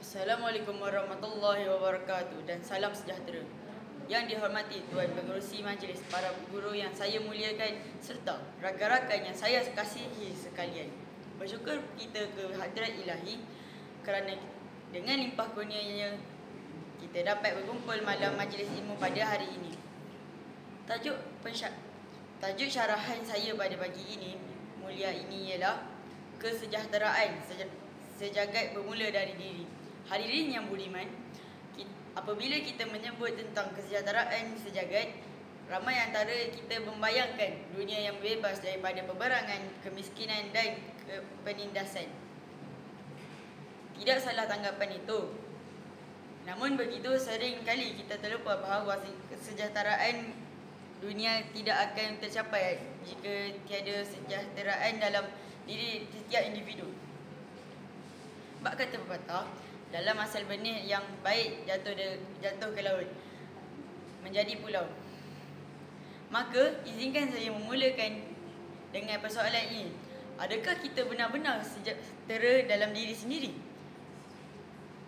Assalamualaikum warahmatullahi wabarakatuh dan salam sejahtera. Yang dihormati Tuan Pengerusi Majlis, para guru yang saya muliakan serta rakan-rakan yang saya kasihi sekalian. Bersyukur kita ke hadirat Ilahi kerana dengan limpah kurnianya kita dapat berkumpul malam majlis ilmu pada hari ini. Tajuk syarahan saya pada pagi ini mulia ini ialah kesejahteraan sejagat bermula dari diri. Hadirin yang budiman, apabila kita menyebut tentang kesejahteraan sejagat, ramai antara kita membayangkan dunia yang bebas daripada peperangan, kemiskinan dan penindasan. Tidak salah tanggapan itu. Namun begitu sering kali kita terlupa bahawa kesejahteraan dunia tidak akan tercapai jika tiada kesejahteraan dalam diri setiap individu. Bak kata pepatah, dalam asal benih yang baik jatuh ke laut menjadi pulau. Maka izinkan saya memulakan dengan persoalan ini. Adakah kita benar-benar sejahtera dalam diri sendiri?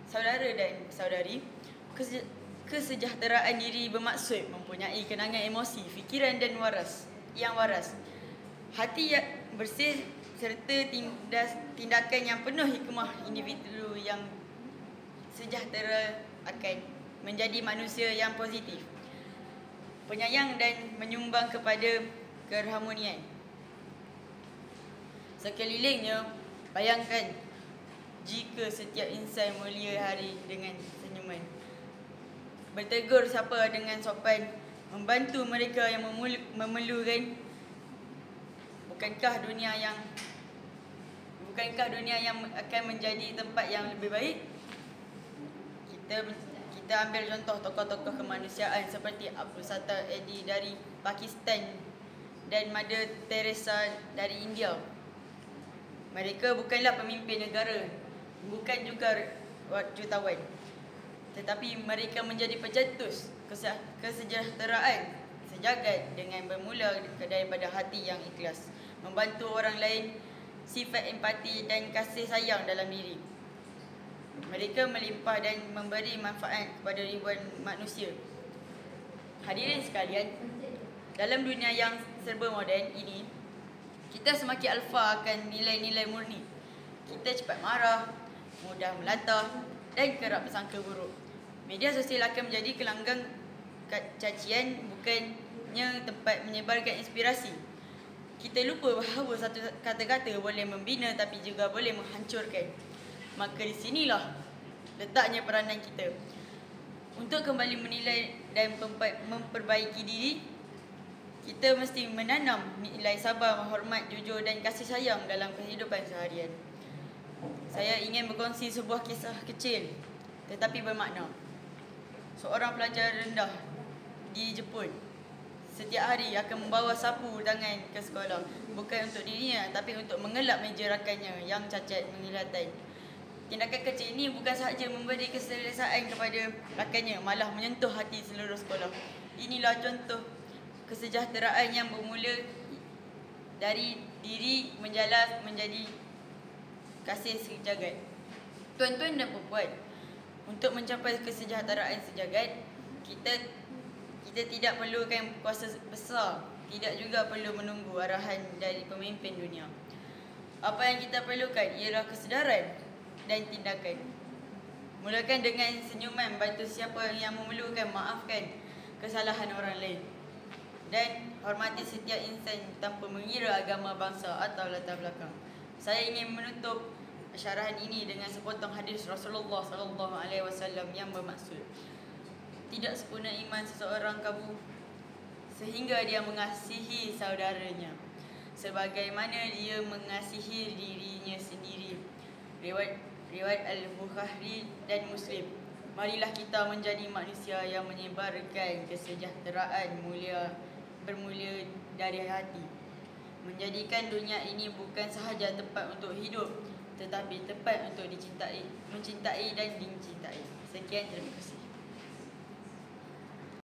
Saudara dan saudari, kesejahteraan diri bermaksud mempunyai kenangan emosi, fikiran dan yang waras, hati yang bersih serta tindakan yang penuh hikmah. Individu yang sejahtera akan menjadi manusia yang positif, penyayang dan menyumbang kepada keharmonian sekelilingnya. Bayangkan jika setiap insan mulia hari dengan senyuman, bertegur siapa dengan sopan, membantu mereka yang memerlukan. Bukankah dunia yang akan menjadi tempat yang lebih baik? Kita ambil contoh tokoh-tokoh kemanusiaan seperti Abdul Sattar Eddy dari Pakistan dan Mother Teresa dari India. Mereka bukanlah pemimpin negara, bukan juga jutawan, tetapi mereka menjadi pencetus kesejahteraan sejagat dengan bermula daripada hati yang ikhlas, membantu orang lain, sifat empati dan kasih sayang dalam diri. Mereka melimpah dan memberi manfaat kepada ribuan manusia. Hadirin sekalian, dalam dunia yang serba moden ini, kita semakin alfa akan nilai-nilai murni. Kita cepat marah, mudah melatah dan kerap bersangka buruk. Media sosial akan menjadi gelanggang cacian, bukannya tempat menyebarkan inspirasi. Kita lupa bahawa satu kata-kata boleh membina tapi juga boleh menghancurkan. Maka di sinilah letaknya peranan kita untuk kembali menilai dan memperbaiki diri. Kita mesti menanam nilai sabar, hormat, jujur dan kasih sayang dalam kehidupan seharian. Saya ingin berkongsi sebuah kisah kecil tetapi bermakna. Seorang pelajar rendah di Jepun setiap hari akan membawa sapu tangan ke sekolah, bukan untuk dirinya tapi untuk mengelak meja rakannya yang cacat penglihatan. Tindakan kecil ini bukan sahaja memberi keselesaan kepada rakannya, malah menyentuh hati seluruh sekolah. Inilah contoh kesejahteraan yang bermula dari diri menjalar menjadi kasih sejagat. Tuan-tuan dan puan-puan, untuk mencapai kesejahteraan sejagat, kita tidak perlukan kuasa besar, tidak juga perlu menunggu arahan dari pemimpin dunia. Apa yang kita perlukan ialah kesedaran dan tindakan. Mulakan dengan senyuman, bantu siapa yang memerlukan, maafkan kesalahan orang lain dan hormati setiap insan tanpa mengira agama, bangsa atau latar belakang. Saya ingin menutup syarahan ini dengan sepotong hadis Rasulullah SAW yang bermaksud, tidak sempurna iman seseorang kamu sehingga dia mengasihi saudaranya sebagaimana dia mengasihi dirinya sendiri. Riwayat Al-Bukhari dan Muslim. Marilah kita menjadi manusia yang menyebarkan kesejahteraan bermula dari hati. Menjadikan dunia ini bukan sahaja tempat untuk hidup, tetapi tempat untuk mencintai dan dicintai. Sekian, terima kasih.